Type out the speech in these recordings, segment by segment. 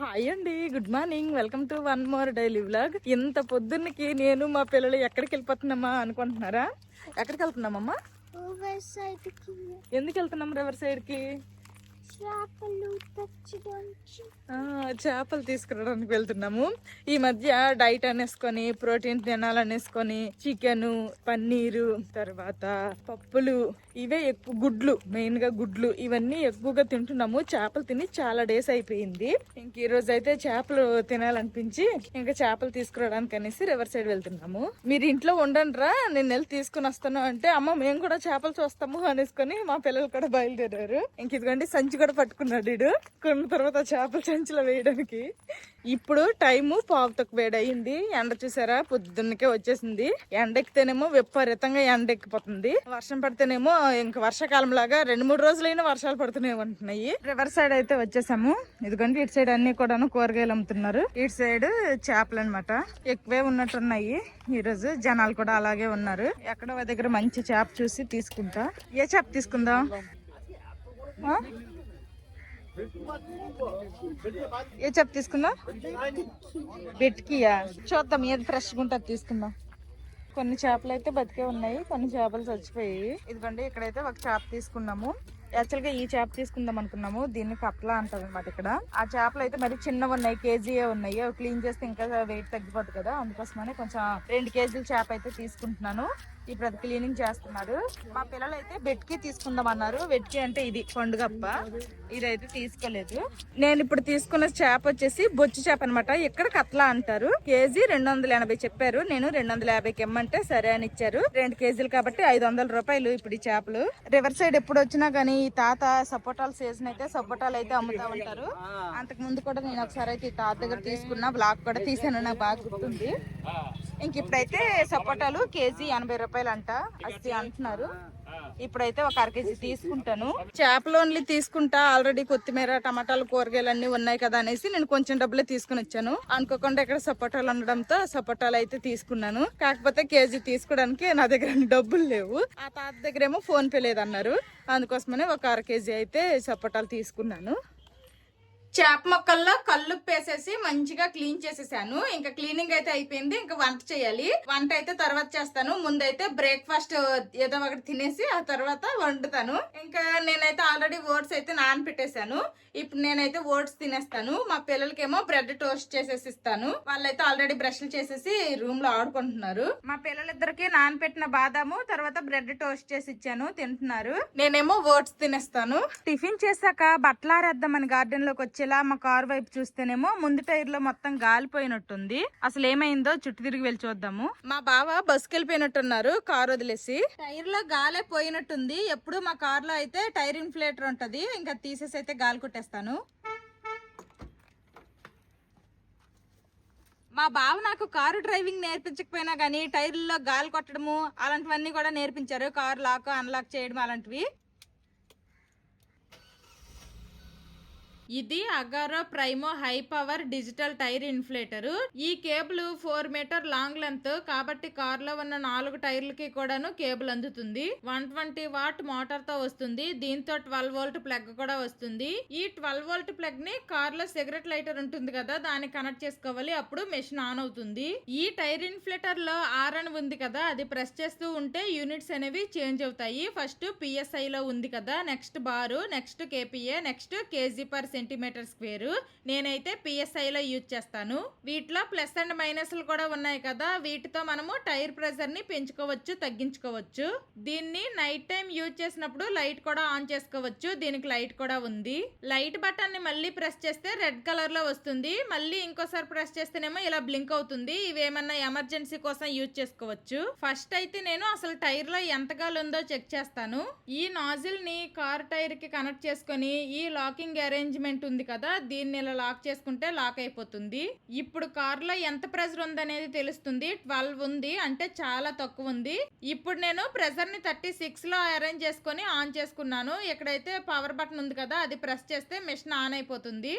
Hi అండి, good morning. Welcome to one more daily vlog. ఇంత పొద్దున్నకి నేను మా పిల్లలు ఎక్కడికి వెళ్ళిపోతున్నామా అనుకుంటున్నారా? ఎక్కడికి వెళ్తున్నామమ్మా? ఎందుకు వెళ్తున్నాం రివర్ సైడ్ కి? చేపలు తీసుకురావడానికి వెళ్తున్నాము. ఈ మధ్య డైట్ అనేసుకొని ప్రోటీన్ తినాలనేసుకొని చికెన్, పన్నీరు, తర్వాత పప్పులు, ఇవే ఎక్కువ, గుడ్లు, మెయిన్ గా గుడ్లు, ఇవన్నీ ఎక్కువగా తింటున్నాము. చేపలు తిని చాలా డేస్ అయిపోయింది. ఇంక ఈ రోజు అయితే చేపలు తినాలనిపించి ఇంకా చేపలు తీసుకురావడానికి అనేసి రివర్ సైడ్ వెళ్తున్నాము. మీరు ఇంట్లో ఉండండి రా, నేను వెళ్ళి తీసుకుని వస్తాను అంటే, అమ్మ మేము కూడా చేపలు చూస్తాము అనేసుకొని మా పిల్లలు కూడా బయలుదేరారు. ఇంక ఇదిగోండి సంచి కూడా పట్టుకున్నాడు వీడు. కొన్న తర్వాత చేపల సంచిలో వేయడానికి. ఇప్పుడు టైము 5:15 వేడయింది. ఎండ చూసారా, పొద్దున్నకే వచ్చేసింది. ఎండ ఎక్కితేనేమో విపరీతంగా ఎండ ఎక్కిపోతుంది. వర్షం పడితేనేమో ఇంకా వర్షాకాలం లాగా 2-3 రోజులైనా వర్షాలు పడుతూనే ఉంటున్నాయి. రివర్ సైడ్ అయితే వచ్చేసాము. ఇదిగోండి ఇటు సైడ్ అన్ని కూడాను కూరగాయలు అమ్ముతున్నారు. ఇటు సైడ్ చేపలు అనమాట ఎక్కువే ఉన్నట్టున్నాయి. ఈ రోజు జనాలు కూడా అలాగే ఉన్నారు. ఎక్కడో దగ్గర మంచి చేప చూసి తీసుకుంటా. ఏ చేప తీసుకుందాం? ఏ చేప తీసుకుందాం? బెట్కియా? చూద్దాం ఏది ఫ్రెష్గా ఉంటుంది తీసుకుందాం. కొన్ని చేపలు అయితే బతికే ఉన్నాయి, కొన్ని చేపలు చచ్చిపోయి. ఇదిగోండి ఇక్కడైతే ఒక చేప తీసుకున్నాము. యాక్చువల్ గా ఈ చేప తీసుకుందాం అనుకున్నాము. దీన్ని కట్లా అంటారు అనమాట ఇక్కడ. ఆ చేపలు అయితే మరి చిన్నవి ఉన్నాయి, కేజీయే ఉన్నాయి. క్లీన్ చేస్తే ఇంకా వెయిట్ తగ్గిపోతుంది కదా, అందుకోసమని కొంచెం 2 కేజీల చేప అయితే తీసుకుంటున్నాను. ఇప్పుడు అది క్లీనింగ్ చేస్తున్నారు. మా పిల్లలు అయితే బెట్కి తీసుకుందాం అన్నారు. బెట్కి అంటే ఇది పండుగప్ప, ఇదైతే తీసుకోలేదు. నేను ఇప్పుడు తీసుకున్న చేప వచ్చేసి బొచ్చు చేప అనమాట. ఇక్కడ కట్లా అంటారు. కేజీ 280 చెప్పారు. నేను 250కి ఇమ్మంటే సరే అని ఇచ్చారు. 2 కేజీలు కాబట్టి 500 రూపాయలు ఇప్పుడు ఈ చేపలు. రివర్ సైడ్ ఎప్పుడు వచ్చినా గానీ ఈ తాత సపోటాలు సీజన్ అయితే సపోటాలు అయితే అమ్ముతా ఉంటారు. అంతకు ముందు కూడా నేను ఒకసారి అయితే ఈ తాత దగ్గర తీసుకున్నా, బ్లాక్ కూడా తీసాను, నాకు బాగా గుర్తుంది. ఇంక ఇప్పుడైతే సపోటాలు కేజీ 80 రూపాయలు అంట, అది అంటున్నారు. ఇప్పుడైతే ఒక 1/2 కేజీ తీసుకుంటాను. చేపలు ఓన్లీ తీసుకుంటా, ఆల్రెడీ కొత్తిమీర, టమాటాలు, కూరగాయలు అన్ని ఉన్నాయి కదా అనేసి నేను కొంచెం డబ్బులే తీసుకుని వచ్చాను. అనుకోకుండా ఇక్కడ సపోటాలు ఉండడంతో సపోటాలు అయితే తీసుకున్నాను. కాకపోతే కేజీ తీసుకోవడానికి నా దగ్గర డబ్బులు లేవు. ఆ తాత దగ్గర ఏమో ఫోన్ పే లేదన్నారు. అందుకోసమనే ఒక 1/2 కేజీ అయితే సపోటాలు తీసుకున్నాను. చేప మొక్కల్లో కల్లుప్పు వేసేసి మంచిగా క్లీన్ చేసేసాను. ఇంకా క్లీనింగ్ అయితే అయిపోయింది. ఇంకా వంట చేయాలి. వంట అయితే తర్వాత చేస్తాను. ముందైతే బ్రేక్ఫాస్ట్ ఏదో ఒకటి తినేసి ఆ తర్వాత వండుతాను. ఇంకా నేనైతే ఆల్రెడీ ఓట్స్ అయితే నానపెట్టేశాను. ఇప్పుడు నేనైతే ఓట్స్ తినేస్తాను. మా పిల్లలకేమో బ్రెడ్ టోస్ట్ చేసేసి ఇస్తాను. వాళ్ళైతే ఆల్రెడీ బ్రష్లు చేసేసి రూమ్ లో ఆడుకుంటున్నారు. మా పిల్లలిద్దరికి నానపెట్టిన బాదాము తర్వాత బ్రెడ్ టోస్ట్ చేసి ఇచ్చాను, తింటున్నారు. నేనేమో ఓట్స్ తినేస్తాను. టిఫిన్ చేశాక బట్టలారేద్దామని గార్డెన్ లోకి వచ్చేలా మా కార్ వైపు చూస్తేనేమో ముందు టైర్ లో మొత్తం గాలిపోయినట్టుంది. అసలు ఏమైందో చుట్టూ తిరిగి వెళ్ళి చూద్దాము. మా బావ బస్కి వెళ్ళిపోయినట్టున్నారు కార్ వదిలేసి. టైర్ లో గాలే పోయినట్టుంది. ఎప్పుడు మా కార్ లో అయితే టైర్ ఇన్ఫ్లేటర్ ఉంటది, ఇంకా తీసేసి అయితే గాలి కొట్టేస్తాను. మా బావ నాకు కారు డ్రైవింగ్ నేర్పించకపోయినా గానీ టైర్లలో గాలి కొట్టడము అలాంటివన్నీ కూడా నేర్పించారు. కారు లాక్ అన్లాక్ చేయడం అలాంటివి. ఇది Agaro Primo high power digital tyre inflator. ఈ కేబుల్ 4 మీటర్ లాంగ్ లెంత్ కాబట్టి కార్ లో ఉన్న 4 టైర్లకి కూడాను కేబుల్ అందుతుంది. 120 వాట్ మోటార్ తో వస్తుంది. దీంతో 12 వోల్ట్ ప్లగ్ కూడా వస్తుంది. ఈ 12 వోల్ట్ ప్లగ్ ని కార్ లో సిగరెట్ లైటర్ ఉంటుంది కదా, దానికి కనెక్ట్ చేసుకోవాలి. అప్పుడు మెషిన్ ఆన్ అవుతుంది. ఈ టైర్ ఇన్ఫ్లేటర్ లో ఆర్ అని ఉంది కదా, అది ప్రెస్ చేస్తూ ఉంటే యూనిట్స్ అనేవి చేంజ్ అవుతాయి. ఫస్ట్ పిఎస్ఐ లో ఉంది కదా, next bar, next KPA, next KG per centimetre square. నేనైతే పిఎస్ఐ లో యూజ్ చేస్తాను. వీటిలో ప్లస్ అండ్ మైనస్లు కూడా ఉన్నాయి కదా, వీటితో మనము టైర్ ప్రెషర్ ని పెంచుకోవచ్చు, తగ్గించుకోవచ్చు. దీన్ని నైట్ టైం యూజ్ చేసినప్పుడు లైట్ కూడా ఆన్ చేసుకోవచ్చు. దీనికి లైట్ కూడా ఉంది. లైట్ బటన్ ని మళ్ళీ ప్రెస్ చేస్తే రెడ్ కలర్ లో వస్తుంది. మళ్ళీ ఇంకోసారి ప్రెస్ చేస్తేనేమో ఇలా బ్లింక్ అవుతుంది. ఇవేమన్నా ఎమర్జెన్సీ కోసం యూజ్ చేసుకోవచ్చు. ఫస్ట్ అయితే నేను అసలు టైర్ లో ఎంత గాలి ఉందో చెక్ చేస్తాను. ఈ నాజిల్ ని కార్ టైర్ కి కనెక్ట్ చేసుకొని ఈ లాకింగ్ అరేంజ్మెంట్ ఉంది కదా, దీన్ని ఇలా లాక్ చేసుకుంటే లాక్ అయిపోతుంది. ఇప్పుడు కార్ లో ఎంత ప్రెషర్ ఉందనేది తెలుస్తుంది. 12 ఉంది, అంటే చాలా తక్కువ ఉంది. ఇప్పుడు నేను ప్రెషర్ ని 36 లో అరేంజ్ చేసుకొని ఆన్ చేసుకున్నాను. ఇక్కడైతే పవర్ బటన్ ఉంది కదా, అది ప్రెస్ చేస్తే మెషిన్ ఆన్ అయిపోతుంది.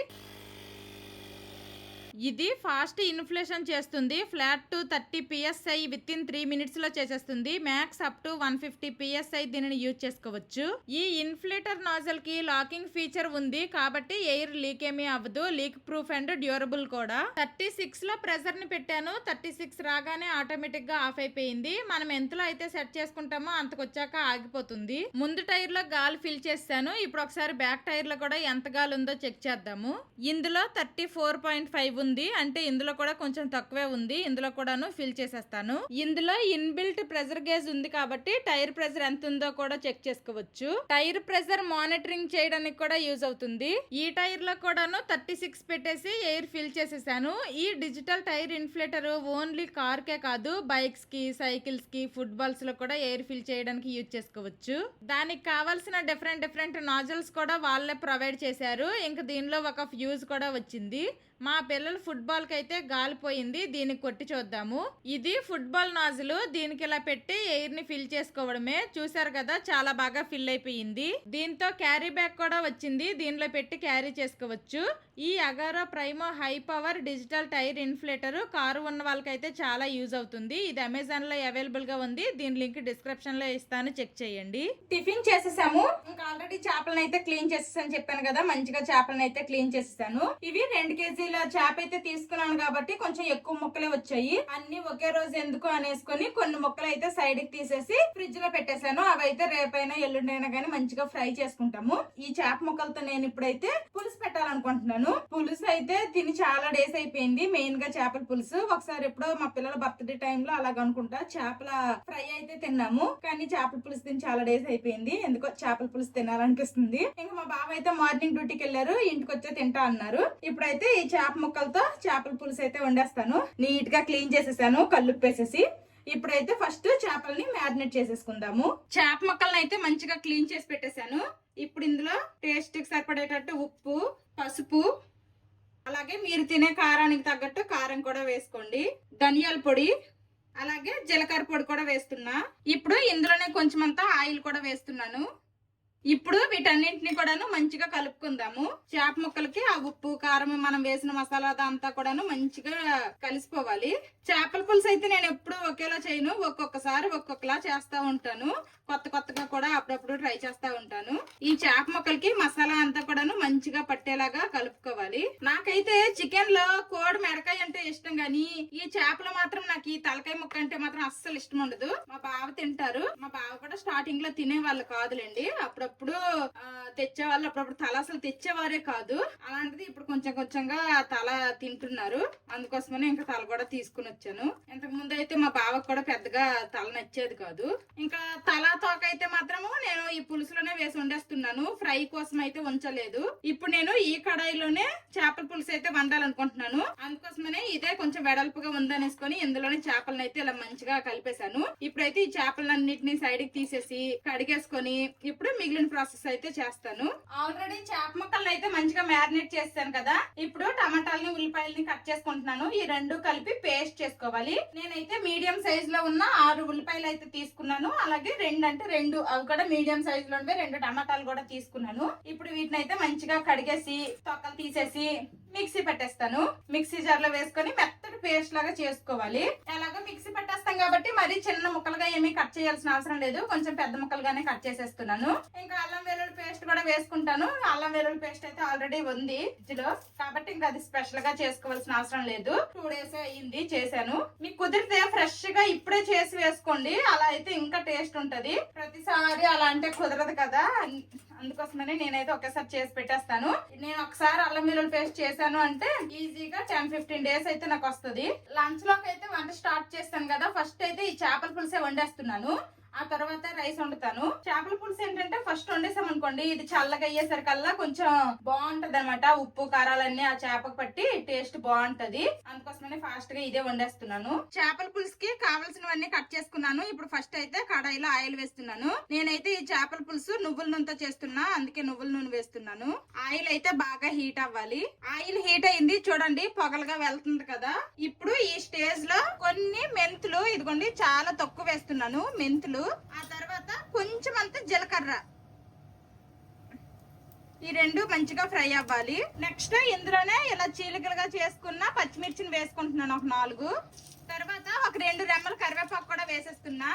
ఇది ఫాస్ట్ ఇన్ఫ్లేషన్ చేస్తుంది. Flat to 30 PSI with in 3 minutes లో చేసేస్తుంది. మ్యాక్స్ అప్ టు 150 PSI దీనిని యూజ్ చేసుకోవచ్చు. ఈ ఇన్ఫ్లేటర్ నాజల్ కి లాకింగ్ ఫీచర్ ఉంది కాబట్టి ఎయిర్ లీక్ ఏమీ అవ్వదు. లీక్ ప్రూఫ్ అండ్ డ్యూరబుల్ కూడా. 36 లో ప్రెజర్ ని పెట్టాను. 36 రాగానే ఆటోమేటిక్ గా ఆఫ్ అయిపోయింది. మనం ఎంతలో అయితే సెట్ చేసుకుంటామో అంతకొచ్చాక ఆగిపోతుంది. ముందు టైర్ లో గాలి ఫిల్ చేస్తాను. ఇప్పుడు ఒకసారి బ్యాక్ టైర్ లో కూడా ఎంత గాలి ఉందో చెక్ చేద్దాము. ఇందులో 34.5 ఉంది. అంటే ఇందులో కూడా కొంచెం తక్కువే ఉంది. ఇందులో కూడాను ఫిల్ చేసేస్తాను. ఇందులో ఇన్బిల్ట్ ప్రెజర్ గేజ్ ఉంది కాబట్టి టైర్ ప్రెజర్ ఎంత ఉందో కూడా చెక్ చేసుకోవచ్చు. టైర్ ప్రెజర్ మానిటరింగ్ చేయడానికి కూడా యూజ్ అవుతుంది. ఈ టైర్ లో కూడాను 36 పెట్టేసి ఎయిర్ ఫిల్ చేసేసాను. ఈ digital tyre inflator only car కే కాదు, బైక్స్ కి, సైకిల్స్ కి, ఫుట్బాల్స్ లో కూడా ఎయిర్ ఫిల్ చేయడానికి యూజ్ చేసుకోవచ్చు. దానికి కావాల్సిన డిఫరెంట్ నాజల్స్ కూడా వాళ్ళే ప్రొవైడ్ చేశారు. ఇంకా దీనిలో ఒక ఫ్యూజ్ కూడా వచ్చింది. మా పిల్లలు ఫుట్బాల్ కి అయితే గాలిపోయింది. దీనికి కొట్టి చూద్దాము. ఇది ఫుట్బాల్ నాజులు. దీనికి ఇలా పెట్టి ఎయిర్ ని ఫిల్ చేసుకోవడమే. చూసారు కదా, చాలా బాగా ఫిల్ అయిపోయింది. దీంతో క్యారీ బ్యాగ్ కూడా వచ్చింది. దీనిలో పెట్టి క్యారీ చేసుకోవచ్చు. ఈ Agaro Primo high power digital tyre inflator car ఉన్న వాళ్ళకైతే చాలా యూజ్ అవుతుంది. ఇది అమెజాన్ లో అవైలబుల్ గా ఉంది. దీని లింక్ డిస్క్రిప్షన్ లో ఇస్తాను, చెక్ చేయండి. టిఫిన్ చేసేసాము. ఇంకా ఆల్రెడీ చేపలను అయితే క్లీన్ చేసేసాను చెప్పాను కదా, మంచిగా చేపలను అయితే క్లీన్ చేసేసాను. ఇవి 2 kg చేప అయితే తీసుకున్నాను కాబట్టి కొంచెం ఎక్కువ ముక్కలే వచ్చాయి. అన్ని ఒకే రోజు ఎందుకు అనేసుకొని కొన్ని ముక్కలు అయితే సైడ్ కి తీసేసి ఫ్రిడ్జ్ లో పెట్టేశాను. అవి అయితే రేపైనా ఎల్లుండైనా గానీ మంచిగా ఫ్రై చేసుకుంటాము. ఈ చేప ముక్కలతో నేను ఇప్పుడైతే పులుసు పెట్టాలనుకుంటున్నాను. పులుసు అయితే తిని చాలా డేస్ అయిపోయింది. మెయిన్ గా చేపల పులుసు. ఒకసారి ఎప్పుడో మా పిల్లల బర్త్డే టైమ్ లో అలాగ అనుకుంటా చేపల ఫ్రై అయితే తిన్నాము. కానీ చేపల పులుసు తిని చాలా డేస్ అయిపోయింది. ఎందుకో చేపల పులుసు తినాలనిపిస్తుంది. ఇంకా మా బాబు అయితే మార్నింగ్ డ్యూటీకి వెళ్ళారు. ఇంటికి వచ్చే తింటా అన్నారు. ఇప్పుడైతే ఈ చేప ముక్కలతో చేపల పులుసు అయితే వండేస్తాను. నీట్ గా క్లీన్ చేసేసాను కల్లుప్పేసేసి. ఇప్పుడైతే ఫస్ట్ చేపల్ని మ్యారినేట్ చేసేసుకుందాము. చేప ముక్కల్ని అయితే మంచిగా క్లీన్ చేసి పెట్టేశాను. ఇప్పుడు ఇందులో టేస్ట్ కి సరిపడేటట్టు ఉప్పు, పసుపు, అలాగే మీరు తినే కారానికి తగ్గట్టు కారం కూడా వేసుకోండి. ధనియాల పొడి, అలాగే జీలకర్ర పొడి కూడా వేస్తున్నా. ఇప్పుడు ఇందులోనే కొంచెం అంతా ఆయిల్ కూడా వేస్తున్నాను. ఇప్పుడు వీటన్నింటినీ కూడాను మంచిగా కలుపుకుందాము. చేప ముక్కలకి ఆ ఉప్పు, కారం, మనం వేసిన మసాలా అంతా కూడాను మంచిగా కలిసిపోవాలి. చేపల పులుసు అయితే నేను ఎప్పుడు ఒకేలా చేయను. ఒక్కొక్కసారి ఒక్కొక్కలా చేస్తా ఉంటాను. కొత్తగా కూడా అప్పుడప్పుడు ట్రై చేస్తా ఉంటాను. ఈ చేప ముక్కలకి మసాలా అంతా కూడాను మంచిగా పట్టేలాగా కలుపుకోవాలి. నాకైతే చికెన్ లో కోడి మెడకాయ అంటే ఇష్టం గానీ ఈ చేపలు మాత్రం నాకు ఈ తలకాయ ముక్క అంటే మాత్రం అస్సలు ఇష్టం ఉండదు. మా బావ తింటారు. మా బావ కూడా స్టార్టింగ్ లో తినే వాళ్ళు కాదులేండి. అప్పుడప్పుడు తెచ్చేవాళ్ళు, అప్పుడప్పుడు తల అసలు తెచ్చేవారే కాదు. అలాంటిది ఇప్పుడు కొంచెంగా తల తింటున్నారు. అందుకోసమనే ఇంకా తల కూడా తీసుకుని వచ్చాను. ఇంతకు ముందు అయితే మా బావకు కూడా పెద్దగా తల నచ్చేది కాదు. ఇంకా తల తోక అయితే మాత్రము నేను ఈ పులుసులోనే వేసి వండేస్తున్నాను. ఫ్రై కోసం అయితే ఉంచలేదు. ఇప్పుడు నేను ఈ కడాయిలోనే చేపల పులుసు అయితే వండాలనుకుంటున్నాను. అందుకోసమనే ఇదే కొంచెం వెడల్పుగా ఉందనేసుకొని ఇందులోనే చేపలను అయితే ఇలా మంచిగా కలిపేశాను. ఇప్పుడైతే ఈ చేపలన్నిటిని సైడ్ కి తీసేసి కడిగేసుకొని ఇప్పుడు మిగిలిన ప్రాసెస్ అయితే చేస్తాను. ఆల్రెడీ చేప ముక్కలను అయితే మంచిగా మ్యారినేట్ చేస్తాను కదా. ఇప్పుడు టమాటాలని, ఉల్లిపాయలని కట్ చేసుకుంటున్నాను. ఈ రెండు కలిపి పేస్ట్ చేసుకోవాలి. నేనైతే మీడియం సైజ్ లో ఉన్న 6 ఉల్లిపాయలు అయితే తీసుకున్నాను. అలాగే 2 అవి కూడా మీడియం సైజ్ లో 2 టమాటాలు కూడా తీసుకున్నాను. ఇప్పుడు వీటిని అయితే మంచిగా కడిగేసి తొక్కలు తీసేసి మిక్సీ పెట్టేస్తాను. మిక్సీ జార్ లో వేసుకొని మెత్తటి పేస్ట్ లాగా చేసుకోవాలి. ఎలాగో మిక్సీ పెట్టేస్తాం కాబట్టి మరి చిన్న ముక్కలుగా ఏమీ కట్ చేయాల్సిన అవసరం లేదు. కొంచెం పెద్ద ముక్కలుగానే కట్ చేసేస్తున్నాను. ఇంకా అల్లం వెల్లుల్లి పేస్ట్ కూడా వేసుకుంటాను. అల్లం వెల్లుల్లి పేస్ట్ అయితే ఆల్రెడీ ఉంది ఫ్రిడ్జ్ లో కాబట్టి ఇంకా అది స్పెషల్ గా చేసుకోవాల్సిన అవసరం లేదు. 2 days అయింది చేశాను. మీకు కుదిరితే ఫ్రెష్ గా ఇప్పుడే చేసి వేసుకోండి. అలా అయితే ఇంకా టేస్ట్ ఉంటది. ప్రతిసారి అలా అంటే కుదరదు కదా. అందుకోసమనే నేనైతే ఒకేసారి చేసి పెట్టేస్తాను. నేను ఒకసారి అల్లం వెల్లుల్లి పేస్ట్ చేశాను అంటే ఈజీగా 10-15 days అయితే నాకు వస్తుంది. లంచ్ లోకి అయితే వంట స్టార్ట్ చేస్తాను కదా. ఫస్ట్ అయితే ఈ చేపల పులుసే వండేస్తున్నాను. ఆ తర్వాత రైస్ వండుతాను. చేపల పులుసు ఏంటంటే ఫస్ట్ వండేసాం అనుకోండి, ఇది చల్లగా అయ్యేసరికల్లా కొంచెం బాగుంటది అనమాట. ఉప్పు కారాలన్నీ ఆ చేపకు పట్టి టేస్ట్ బాగుంటది. అందుకోసమనే ఫాస్ట్ గా ఇదే వండేస్తున్నాను. చేపల పులుసుకి కావాల్సినవన్నీ కట్ చేసుకున్నాను. ఇప్పుడు ఫస్ట్ అయితే కడాయిలో ఆయిల్ వేస్తున్నాను. నేనైతే ఈ చేపల పులుసు నువ్వుల నూనెతో చేస్తున్నా, అందుకే నువ్వుల నూనె వేస్తున్నాను. ఆయిల్ అయితే బాగా హీట్ అవ్వాలి. ఆయిల్ హీట్ అయింది చూడండి, పొగలుగా వెళ్తుంది కదా. ఇప్పుడు ఈ స్టేజ్ లో కొన్ని మెంతులు, ఇదిగోండి చాలా తక్కువ వేస్తున్నాను మెంతులు. ఆ తర్వాత కొంచెం అంత జీలకర్ర, ఈ రెండు మంచిగా ఫ్రై అవ్వాలి. నెక్స్ట్ ఇందులోనే ఇలా చీలికలుగా చేసుకున్న పచ్చిమిర్చిని వేసుకుంటున్నాను ఒక 4. తర్వాత ఒక 2 రెమ్మల కరివేపాకు కూడా వేసేస్తున్నా.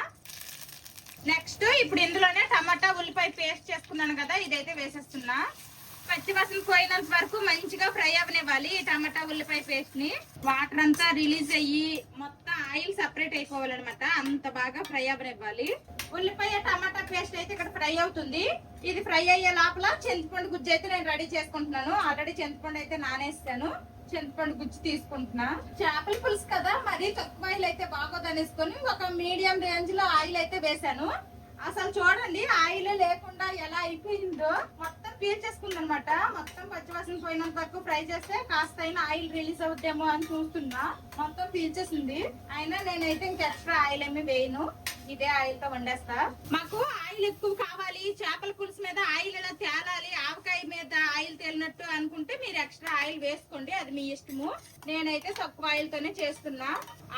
నెక్స్ట్ ఇప్పుడు ఇందులోనే టమాటా ఉల్లిపాయ పేస్ట్ చేసుకున్నాను కదా, ఇదైతే వేసేస్తున్నా. పచ్చివాసన పోయినంత వరకు మంచిగా ఫ్రై అవ్వనివ్వాలి. ఈ టమాటా ఉల్లిపాయ పేస్ట్ ని వాటర్ అంతా రిలీజ్ అయ్యి మొత్తం ఆయిల్ సెపరేట్ అయిపోవాలన్నమాట. అంత బాగా ఫ్రై అవ్వనివ్వాలి. ఉల్లిపాయ టమాటా పేస్ట్ అయితే ఇక్కడ ఫ్రై అవుతుంది. ఇది ఫ్రై అయ్యే లోపల చింతపండు గుజ్జు అయితే నేను రెడీ చేసుకుంటున్నాను. ఆల్రెడీ చింతపండు అయితే నానేస్తాను. చింతపండు గుజ్జు తీసుకుంటున్నా. చేపల పులుసు కదా, మరి తక్కువ ఆయిల్ అయితే బాగోదనేసుకొని ఒక మీడియం రేంజ్ లో ఆయిల్ అయితే వేసాను. అసలు చూడండి ఆయిల్ లేకుండా ఎలా అయిపోయిందో, మొత్తం పీల్చేసుకుంది అనమాట. మొత్తం పచ్చివాసన పోయినంత వరకు ఫ్రై చేస్తే కాస్త అయినా ఆయిల్ రిలీజ్ అవుద్దేమో అని చూస్తున్నా. మొత్తం పీల్చేసింది. అయినా నేనైతే ఇంక ఎక్స్ట్రా ఆయిల్ ఏమి వేయను, ఇదే ఆయిల్ తో వండేస్తా. మాకు ఆయిల్ ఎక్కువ కావాలి, చేపల పులుసు మీద ఆయిల్ ఇలా తేలాలి, ఆవకాయ మీద ఆయిల్ తేలినట్టు అనుకుంటే మీరు ఎక్స్ట్రా ఆయిల్ వేసుకోండి, అది మీ ఇష్టము. నేనైతే తక్కువ ఆయిల్ తోనే చేస్తున్నా.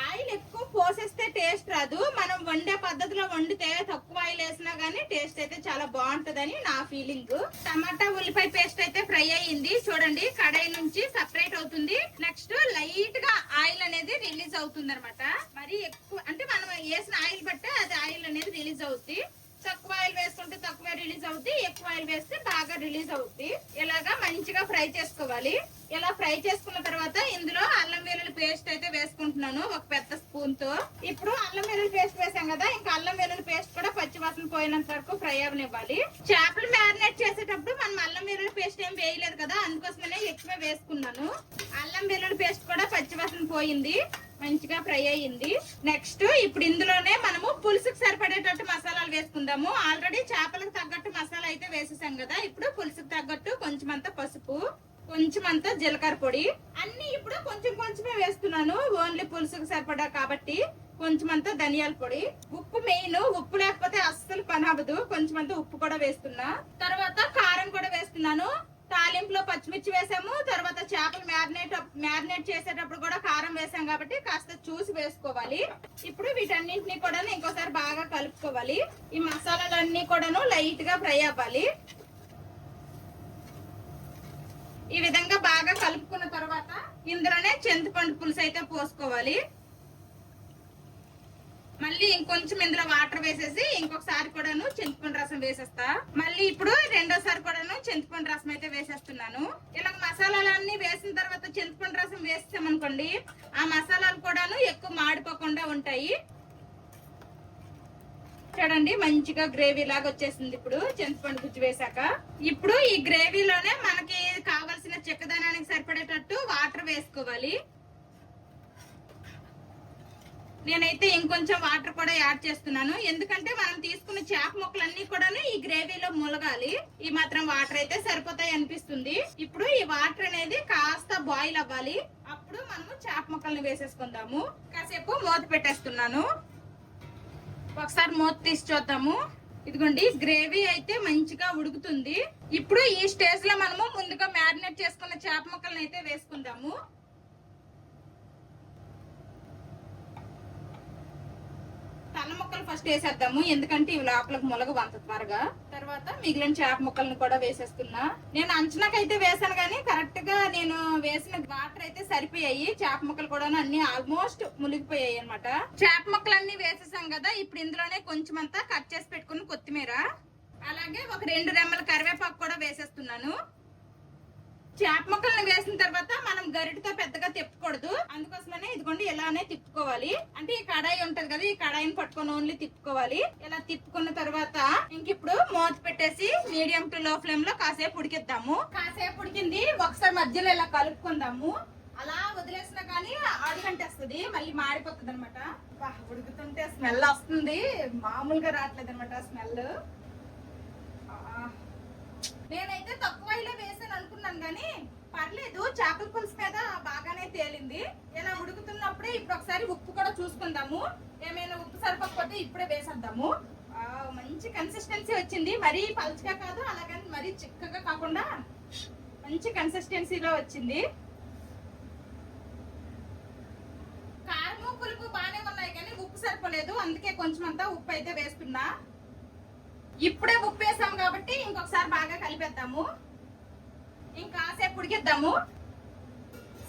ఆయిల్ ఎక్కువ పోసేస్తే టేస్ట్ రాదు. మనం వండే పద్ధతిలో వండితే తక్కువ ఆయిల్ వేసినా గానీ టేస్ట్ అయితే చాలా బాగుంటదని నా ఫీలింగ్. టమాటా ఉల్లిపాయ పేస్ట్ అయితే ఫ్రై అయ్యింది. చూడండి కడాయి నుంచి సెపరేట్ అవుతుంది. నెక్స్ట్ లైట్ గా ఆయిల్ అనేది రిలీజ్ అవుతుంది అనమాట. మరి ఎక్కువ అంటే మనం వేసిన ఆయిల్ బట్టే అది ఆయిల్ అనేది రిలీజ్ అవుద్ది. తక్కువ ఆయిల్ వేసుకుంటే తక్కువ రిలీజ్ అవుద్ది, ఎక్కువ ఆయిల్ వేస్తే బాగా రిలీజ్ అవుద్ది. ఇలాగా మంచిగా ఫ్రై చేసుకోవాలి. ఇలా ఫ్రై చేసుకున్న తర్వాత ఇందులో అల్లం వెల్లుల్లి పేస్ట్ అయితే వేసుకుంటున్నాను ఒక పెద్ద స్పూన్ తో. ఇప్పుడు అల్లం వెల్లుల్లి పేస్ట్ వేసాం కదా, ఇంకా అల్లం వెల్లుల్లి పేస్ట్ కూడా పచ్చివాసన పోయినంత వరకు ఫ్రై అవనివ్వాలి. చేపలు మ్యారినేట్ చేసేటప్పుడు మనం అల్లం వెల్లుల్లి పేస్ట్ ఏం వేయలేదు కదా, అందుకోసమనే ఎక్కువ వేసుకున్నాను. అల్లం వెల్లుల్లి పేస్ట్ కూడా పచ్చివాసన పోయింది, మంచిగా ఫ్రై అయ్యింది. నెక్స్ట్ ఇప్పుడు ఇందులోనే మనము పులుసుకు సరిపడేటట్టు మసాలాలు వేసుకుందాము. ఆల్రెడీ చేపలకు తగ్గట్టు మసాలా అయితే వేసేసాం కదా, ఇప్పుడు పులుసుకు తగ్గట్టు కొంచెం అంతా పసుపు, కొంచెం అంతా జీలకర్ర పొడి, అన్ని ఇప్పుడు కొంచెం కొంచెమే వేస్తున్నాను. ఓన్లీ పులుసుకు సరిపడా కాబట్టి కొంచెం అంతా ధనియాల పొడి, ఉప్పు మెయిన్, ఉప్పు లేకపోతే అస్సలు పని అవ్వదు. కొంచెం అంతా ఉప్పు కూడా వేస్తున్నా. తర్వాత కారం కూడా వేస్తున్నాను. తాలింపులో పచ్చిమిర్చి వేసాము, తర్వాత చేపలు మ్యారినేట్ చేసేటప్పుడు కూడా కారం వేసాం కాబట్టి కాస్త చూసి వేసుకోవాలి. ఇప్పుడు వీటన్నింటినీ కూడా ఇంకోసారి బాగా కలుపుకోవాలి. ఈ మసాలాలన్నీ కూడాను లైట్ గా ఫ్రై అవ్వాలి. ఈ విధంగా బాగా కలుపుకున్న తర్వాత ఇందులోనే చింతపండు పులుసు అయితే పోసుకోవాలి. మళ్ళీ ఇంకొంచెం ఇందులో వాటర్ వేసేసి ఇంకొకసారి కూడాను చింతపండు రసం వేసేస్తా. మళ్ళీ ఇప్పుడు రెండోసారి కూడాను చింతపండు రసం అయితే వేసేస్తున్నాను. ఇలా మసాలాలన్నీ వేసిన తర్వాత చింతపండు రసం వేస్తామనుకోండి, ఆ మసాలాలు కూడాను ఎక్కువ మాడిపోకుండా ఉంటాయి. చూడండి మంచిగా గ్రేవీ లాగా వచ్చేసింది. ఇప్పుడు చింతపండు గుజ్జు వేసాక ఇప్పుడు ఈ గ్రేవీలోనే మనకి కావాల్సిన చిక్కదనానికి సరిపడేటట్టు వాటర్ వేసుకోవాలి. నేనైతే ఇంకొంచెం వాటర్ కూడా యాడ్ చేస్తున్నాను, ఎందుకంటే మనం తీసుకున్న చేప ముక్కలన్నీ కూడా ఈ గ్రేవీలో ములగాలి. ఈ మాత్రం వాటర్ అయితే సరిపోతాయి అనిపిస్తుంది. ఇప్పుడు ఈ వాటర్ అనేది కాస్త బాయిల్ అవ్వాలి. అప్పుడు మనము చేప ముక్కల్ని వేసేసుకుందాము. కాసేపు మూత పెట్టేస్తున్నాను. ఒకసారి మూత తీసి చూద్దాము. ఇదిగోండి గ్రేవీ అయితే మంచిగా ఉడుకుతుంది. ఇప్పుడు ఈ స్టేజ్ లో మనము ముందుగా మ్యారినేట్ చేసుకున్న చేప ముక్కల్ని అయితే వేసుకుందాము. తల ముక్కలు ఫస్ట్ వేసేద్దాము, ఎందుకంటే ఇవి లోపలికి ములగవు అంత త్వరగా. తర్వాత మిగిలిన చేప ముక్కలను కూడా వేసేస్తున్నా. నేను అంచనాకైతే వేసాను కానీ కరెక్ట్ గా నేను వేసిన వాటర్ అయితే సరిపోయాయి. చేప ముక్కలు కూడా అన్ని ఆల్మోస్ట్ మునిగిపోయాయి అనమాట. చేప ముక్కలన్నీ వేసేసాం కదా, ఇప్పుడు ఇందులోనే కొంచెం అంతా కట్ చేసి పెట్టుకుని కొత్తిమీర, అలాగే ఒక 2 రెమ్మల కరివేపాకు కూడా వేసేస్తున్నాను. చేప ముక్కల్ని వేసిన తర్వాత మనం గరిటతో పెద్దగా తిప్పకూడదు, అందుకోసమనే ఇదిగోండి ఇలానే తిప్పుకోవాలి. అంటే ఈ కడాయి ఉంటది కదా, ఈ కడాయిని పట్టుకొని ఓన్లీ తిప్పుకోవాలి. ఇలా తిప్పుకున్న తర్వాత ఇంక ఇప్పుడు మూత పెట్టేసి మీడియం టు లో ఫ్లేమ్ లో కాసేపు ఉడికిద్దాము. కాసేపు ఉడికింది, ఒకసారి మధ్యలో ఇలా కలుపుకుందాము. అలా వదిలేసినా కానీ అడుగంటేస్తుంది, మళ్ళీ మాడిపోతుంది అనమాట. ఉడుకుతుంటే స్మెల్ వస్తుంది, మామూలుగా రావట్లేదు అనమాట స్మెల్. నేనైతే తక్కువ ఆయిల్ వేసాను అనుకున్నాను కానీ పర్లేదు, చేపల పులుసు మీద బాగానే తేలింది. ఇలా ఉడుకుతున్నప్పుడే ఇప్పుడు ఒకసారి ఉప్పు కూడా చూసుకుందాము. ఏమైనా ఉప్పు సరిపోకపోతే ఇప్పుడే వేసేద్దాము. మంచి కన్సిస్టెన్సీ వచ్చింది, మరీ పలుచగా కాదు అలాగని మరీ చిక్కగా కాకుండా మంచి కన్సిస్టెన్సీలో వచ్చింది. కారము పులుపు బాగానే ఉన్నాయి కానీ ఉప్పు సరిపోలేదు, అందుకే కొంచెం అంతా ఉప్పు అయితే వేస్తున్నా. ఇప్పుడే ఉప్పు వేసాం కాబట్టి ఇంకొకసారి బాగా కలిపేద్దాము. ఇంకాసేపు ఉడికిద్దాము.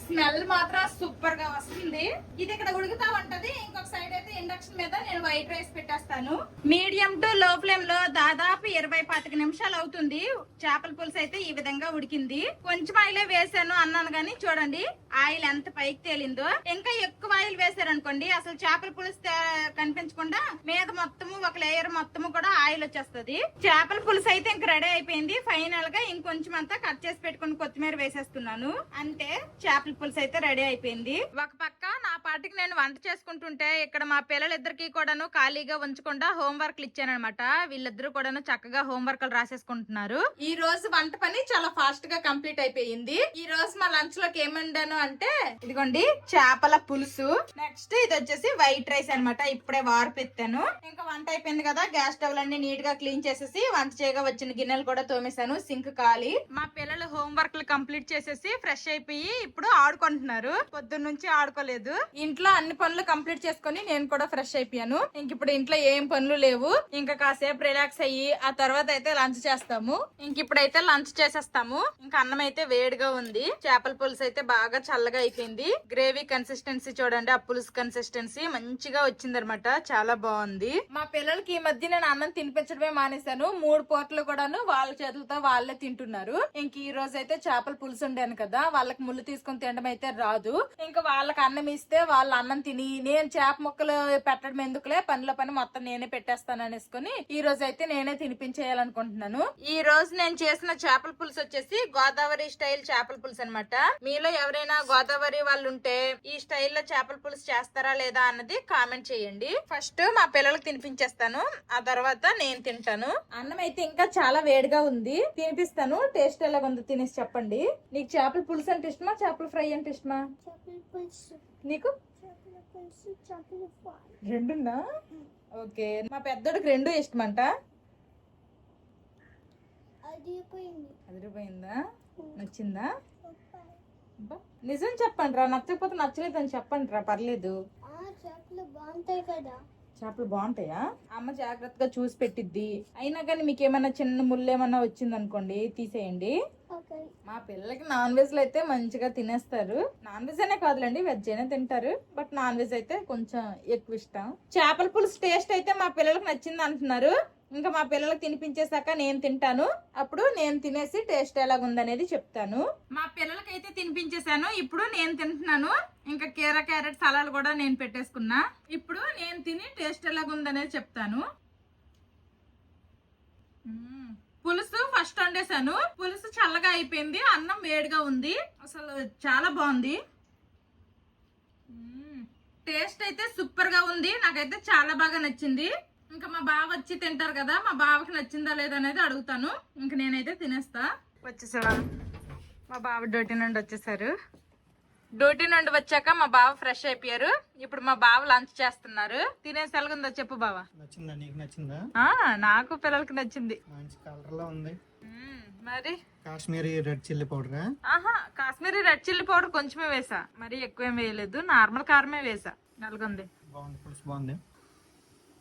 స్మెల్ మాత్రం సూపర్ గా వస్తుంది. ఇది ఇక్కడ ఉడుకుతా ఉంటది. ఇంకొక సైడ్ అయితే ఇండక్షన్ మీద నేను వైట్ రైస్ పెట్టేస్తాను. మీడియం టు లో ఫ్లేమ్ లో దాదాపు 20-25 నిమిషాలు అవుతుంది. చేపల పులుసు అయితే ఈ విధంగా ఉడికింది. కొంచెం ఆయిలే వేసాను అన్నాను గానీ చూడండి ఆయిల్ ఎంత పైకి తేలిందో. ఇంకా ఎక్కువ ఆయిల్ వేసారనుకోండి అసలు చేపల పులుసు కనిపించకుండా మీద మొత్తము ఒక లేయర్ మొత్తము కూడా ఆయిల్ వచ్చేస్తుంది. చేపల పులుసు అయితే ఇంక రెడీ అయిపోయింది. ఫైనల్ గా ఇంకొంచెం అంతా కట్ చేసి పెట్టుకుని కొత్తిమీర వేసేస్తున్నాను. అంతే, చేపల పులుసు అయితే రెడీ అయిపోయింది. ఒక పక్క నా పాటికి నేను వంట చేసుకుంటుంటే ఇక్కడ మా పిల్లలిద్దరికి కూడాను ఖాళీగా ఉంచకుండా హోంవర్క్లు ఇచ్చానమాట. వీళ్ళిద్దరూ కూడాను చక్కగా హోంవర్క్లు రాసేసుకుంటున్నారు. ఈ రోజు వంట పని చాలా ఫాస్ట్ గా కంప్లీట్ అయిపోయింది. ఈ రోజు మా లంచ్ లోకి ఏమండాను అంటే ఇదిగోండి చేపల పులుసు, నెక్స్ట్ ఇది వచ్చేసి వైట్ రైస్ అన్నమాట. ఇప్పుడే వార్పెత్తాను. ఇంకా వంట అయిపోయింది కదా, గ్యాస్ స్టవ్ అన్ని నీట్ గా క్లీన్ చేసేసి వంట చేయగా వచ్చిన గిన్నెలు కూడా తోమేశాను. సింక్ ఖాళీ. మా పిల్లలు హోంవర్క్లు కంప్లీట్ చేసేసి ఫ్రెష్ అయిపోయి ఇప్పుడు ఆడుకుంటున్నారు. పొద్దున్న నుంచి ఆడుకోలేదు. ఇంట్లో అన్ని పనులు కంప్లీట్ చేసుకుని నేను కూడా ఫ్రెష్ అయిపోయాను. ఇంక ఇప్పుడు ఇంట్లో ఏం పనులు లేవు. ఇంకా కాసేపు రిలాక్స్ అయ్యి ఆ తర్వాత అయితే లంచ్ చేస్తాము. ఇంక ఇప్పుడైతే లంచ్ చేసేస్తాము. ఇంకా అన్నం అయితే వేడిగా ఉంది. చేపల పులుసు అయితే బాగా చల్లగా అయిపోయింది. గ్రేవీ కన్సిస్టెన్సీ చూడండి, ఆ పులుసు కన్సిస్టెన్సీ మంచిగా వచ్చింది అనమాట. చాలా బాగుంది. మా పిల్లలకి ఈ మధ్య నేను అన్నం తినిపించడమే మానేశాను. 3 పూటలు కూడాను వాళ్ళ చేతులతో వాళ్ళే తింటున్నారు. ఇంక ఈ రోజు అయితే చేపల పులుసు ఉండాను కదా, వాళ్ళకి ముళ్ళు తీసుకొని తినడం అయితే రాదు. ఇంకా వాళ్ళకి అన్నం ఇస్తే వాళ్ళు అన్నం తిని నేను చేప ముక్కలు పెట్టడం ఎందుకులే, పనిలో పని మొత్తం నేనే పెట్టేస్తాను అనేసుకుని ఈ రోజు అయితే నేనే తినిపించేయాలనుకుంటున్నాను. ఈ రోజు నేను చేసిన చేపల పులుసు వచ్చేసి గోదావరి స్టైల్ చేపల పులుసు అనమాట. మీలో ఎవరైనా గోదావరి వాళ్ళు ఉంటే ఈ స్టైల్లో చేపల పులుసు చేస్తారా లేదా అన్నది కామెంట్ చేయండి. ఫస్ట్ మా పిల్లలకు తినిపించేస్తాను, ఆ తర్వాత నేను తింటాను. అన్నం అయితే ఇంకా చాలా వేడిగా ఉంది, తినిపిస్తాను. టేస్ట్ ఎలాగుందో తినేసి చెప్పండి. నీకు చేపల పులుసు అంటే ఇష్టమా, చేపల ఫ్రై అంటే ఇష్టమా? నీకు రెండున్నా? ఓకే, మా పెద్దోడికి రెండు ఇష్టమంట. అదిరిపోయిందా? నచ్చిందా? నిజం చెప్పండి రా, నచ్చకపోతే నచ్చలేదని చెప్పండి రా, పర్లేదు. చేపలు బాగుంటాయా? అమ్మ జాగ్రత్తగా చూసి పెట్టిద్ది. అయినా కానీ మీకు ఏమైనా చిన్న ముళ్ళు ఏమన్నా వచ్చింది అనుకోండి తీసేయండి. మా పిల్లలకి నాన్ వెజ్ లో అయితే మంచిగా తినేస్తారు. నాన్ వెజ్ అనే కాదులేండి, వెజ్ అయినా తింటారు. బట్ నాన్ వెజ్ అయితే కొంచెం ఎక్కువ ఇష్టం. చేపల పులుసు టేస్ట్ అయితే మా పిల్లలకు నచ్చింది అంటున్నారు. ఇంకా మా పిల్లలకు తినిపించేసాక నేను తింటాను. అప్పుడు నేను తినేసి టేస్ట్ ఎలాగుందనేది చెప్తాను. మా పిల్లలకి అయితే తినిపించేసాను. ఇప్పుడు నేను తింటున్నాను. ఇంకా కీర క్యారెట్ సలాడ్ కూడా నేను పెట్టేసుకున్నా. ఇప్పుడు నేను తిని టేస్ట్ ఎలాగుందనేది చెప్తాను. పులుసు ఫస్ట్ వండేసాను. పులుసు చల్లగా అయిపోయింది, అన్నం వేడిగా ఉంది. అసలు చాలా బాగుంది. టేస్ట్ అయితే సూపర్ గా ఉంది. నాకైతే చాలా బాగా నచ్చింది. ఇంకా మా బావ వచ్చి తింటారు కదా, మా బావకి నచ్చిందా లేదా అనేది అడుగుతాను. ఇంక నేనైతే తినేస్తా. వచ్చేసావా? మా బావ డ్యూటీ నుండి వచ్చేసారు. డ్యూటీ నుండి వచ్చాక మా బావ ఫ్రెష్ అయిపోయారు. ఇప్పుడు మా బావ లంచ్ చేస్తున్నారు. తినేసి ఎలాగుందో చెప్పు బావ. నచ్చిందా? నీకు నచ్చిందా? నాకు పిల్లలకి నచ్చింది. మంచి కలర్ లో ఉంది. మరి Kashmiri red chilli powder? Kashmiri red chilli powder కొంచెమే వేసా, మరి ఎక్కువేం వేయలేదు. నార్మల్ కారమే వేసా. నలుగుంది. బాగుంది, పులుసు బాగుంది,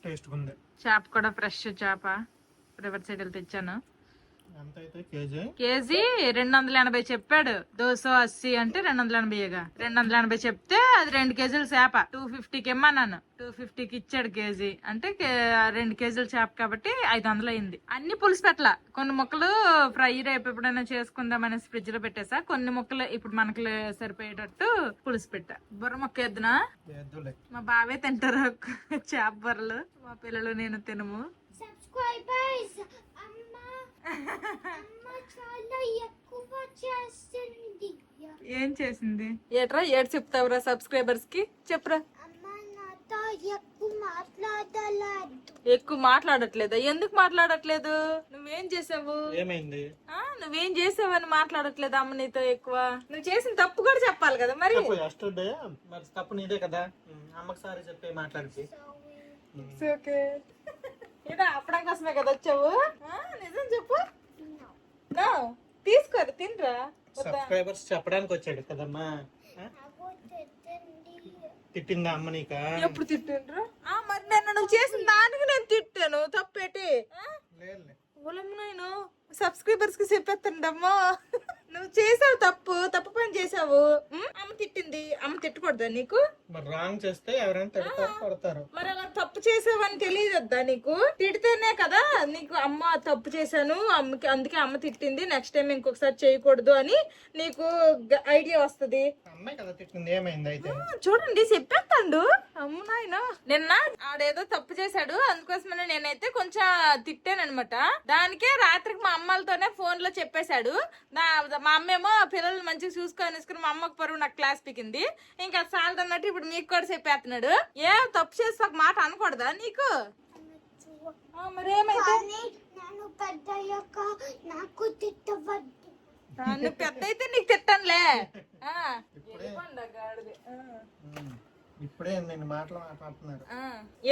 టేస్ట్ ఉంది. చేప కూడా ఫ్రెష్ చేప రివర్ సైడ్ తెచ్చాను. ఎంత అయితే కేజీ 280 చెప్పాడు. 280 అంటే 280గా. 280 చెప్తే అది 2 కేజీలు చేప 250కి ఇమ్మన్నాను. 250కి ఇచ్చాడు కేజీ. అంటే 2 కేజీలు చేప కాబట్టి 500 అయింది. అన్ని పులుసు పెట్టల. కొన్ని ముక్కలు ఫ్రై రేపు ఎప్పుడైనా చేసుకుందాం అనేసి ఫ్రిడ్జ్ లో పెట్టేసా. కొన్ని ముక్కలు ఇప్పుడు మనకి సరిపోయేటట్టు పులుసు పెట్టా. బుర్ర ముక్క ఎద్దునా? మా బావే తింటారు చేప బుర్రలు. మా పిల్లలు నేను తినము. ఏం చేసింది? ఏట్రా ఏడు చెప్తావురా సబ్స్క్రైబర్స్ కి? చెప్పరా. ఎక్కువ మాట్లాడట్లేదా? ఎందుకు మాట్లాడట్లేదు? నువ్వేం చేసావు? ఏమైంది? నువ్వేం చేసావని మాట్లాడట్లేదు అమ్మ నీతో ఎక్కువ? నువ్వు చేసిన తప్పు కూడా చెప్పాలి కదా మరి. మరి తప్పు నీదే కదా, అమ్మకి సారీ చెప్పి మాట్లాడితే. అప్పడం కోసమే కదా వచ్చావు? నిజం చెప్పు. తీసుకోరు, తినరా. సబ్స్క్రైబర్స్ చెప్పడానికి వచ్చాడు కదమ్మా. తిట్టిందా అమ్మ నీక? ఎప్పుడు తిట్టిండ్రు? మరి నిన్న నువ్వు చేసిన దానికి నేను తిట్టాను. తప్పేటి? నేను సబ్స్క్రైబర్స్ కి చెప్పేస్తుండమ్మా. నువ్వు చేసావు తప్పు పని చేసావు. అమ్మ తిట్టింది, అమ్మ తిట్టకూడదా నీకు? మరి రాంగ్ చేస్తే ఎవరైనా తిడతారు, కొడతారు. మరి అలా తప్పు చేసావని తెలియదద్దా నీకు? తిడితేనే కదా నీకు అమ్మ తప్పు చేశాను అమ్మకి, అందుకే అమ్మ తిట్టింది, నెక్స్ట్ టైం ఇంకొకసారి చేయకూడదు అని నీకు ఐడియా వస్తది. అమ్మాయి కదా తిట్టింది, ఏమైంది అయితే? చూడండి చెప్పేస్తాడు. అమ్మ నాయన నిన్న ఆడేదో తప్పు చేశాడు, అందుకోసమనే నేనైతే కొంచెం తిట్టానమాట. దానికే రాత్రికి మా అమ్మలతోనే ఫోన్ లో చెప్పేశాడు. మా అమ్మేమో పిల్లలు మంచిగా చూసుకొని మా అమ్మకు పరువు నాకు క్లాస్ పీకింది. ఇంకా చాలదన్నట్టు ఇప్పుడు మీకు కూడా చెప్పేస్తున్నాడు. ఏ తప్పు చేసి ఒక మాట అనకూడదా నీకు? మరేమైతే నువ్వు పెద్ద అయితే నీకు తిట్టానులే. ఇప్పుడే నేను మాట్లాడుతున్నారు.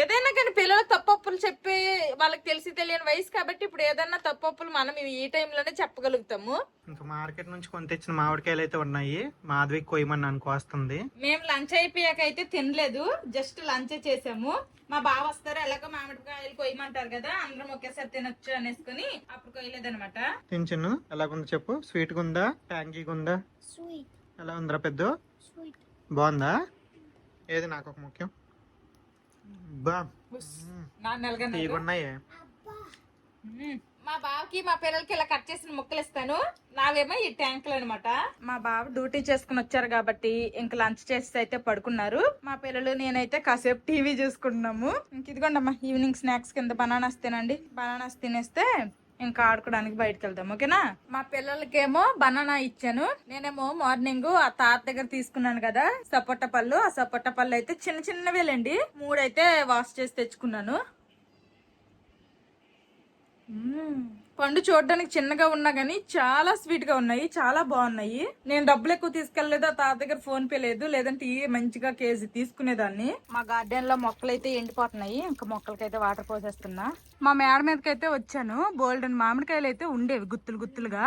ఏదైనా కానీ పిల్లలకు తప్పప్పులు చెప్పి వాళ్ళకి తెలిసి తెలియని వయసు కాబట్టి ఇప్పుడు ఏదైనా తప్పప్పులు మనం ఈ టైంలోనే చెప్పగలుగుతాము. ఇంకా మార్కెట్ నుంచి కొని తెచ్చిన మామిడికాయలు అయితే ఉన్నాయి. మాధవి కొయ్యమని అనుకోస్తుంది. మేము లంచ్ అయిపోయాక అయితే తినలేదు, జస్ట్ లంచ్ చేసాము. మా బావ వస్తారు, ఎలాగో మామిడికాయలు కొయ్యమంటారు కదా, అందరం ఒకేసారి తినొచ్చు అనేసుకుని అప్పుడు కొయ్యలేదనమాట. తించును ఎలాగుందో చెప్పు. స్వీట్ గా ఉందా, ట్యాంకీగా ఉందా? ఎలా ఉందిరా పెద్ద? బాగుందా? ఏది నాకు ఒక ముఖ్యం ఉన్నాయి. మా బావకి మా పిల్లలకి ఇలా కట్ చేసిన ముక్కలు ఇస్తాను, నావేమో ఈ ట్యాంకులు అనమాట. మా బావ డ్యూటీ చేసుకుని వచ్చారు కాబట్టి ఇంకా లంచ్ చేసి అయితే పడుకున్నారు. మా పిల్లలు నేనైతే కాసేపు టీవీ చూసుకుంటున్నాము. ఇంక ఇదిగోండమ్మా ఈవినింగ్ స్నాక్స్ కింద బనానాస్ తినండి. బనానాస్ తినేస్తే ఇంకా ఆడుకోవడానికి బయటకు వెళ్దాం, ఓకేనా? మా పిల్లలకేమో బనానా ఇచ్చాను. నేనేమో మార్నింగ్ ఆ తాత దగ్గర తీసుకున్నాను కదా సపోటా పళ్ళు. ఆ సపోటా పళ్ళు అయితే చిన్న చిన్నవేలండి, 3 అయితే వాష్ చేసి తెచ్చుకున్నాను. పండు చూడడానికి చిన్నగా ఉన్నా గానీ చాలా స్వీట్ గా ఉన్నాయి, చాలా బాగున్నాయి. నేను డబ్బులు ఎక్కువ తీసుకెళ్లేదు, ఆ తాత దగ్గర ఫోన్ పే లేదు, లేదంటే మంచిగా కేజీ తీసుకునేదాన్ని. మా గార్డెన్ లో మొక్కలు అయితే ఎండిపోతున్నాయి, ఇంకా మొక్కలకైతే వాటర్ పోసేస్తున్నా. మా మేడ మీదకైతే వచ్చాను. బోల్డెన్ మామిడికాయలు అయితే ఉండేవి గుత్తులు గుత్తులుగా,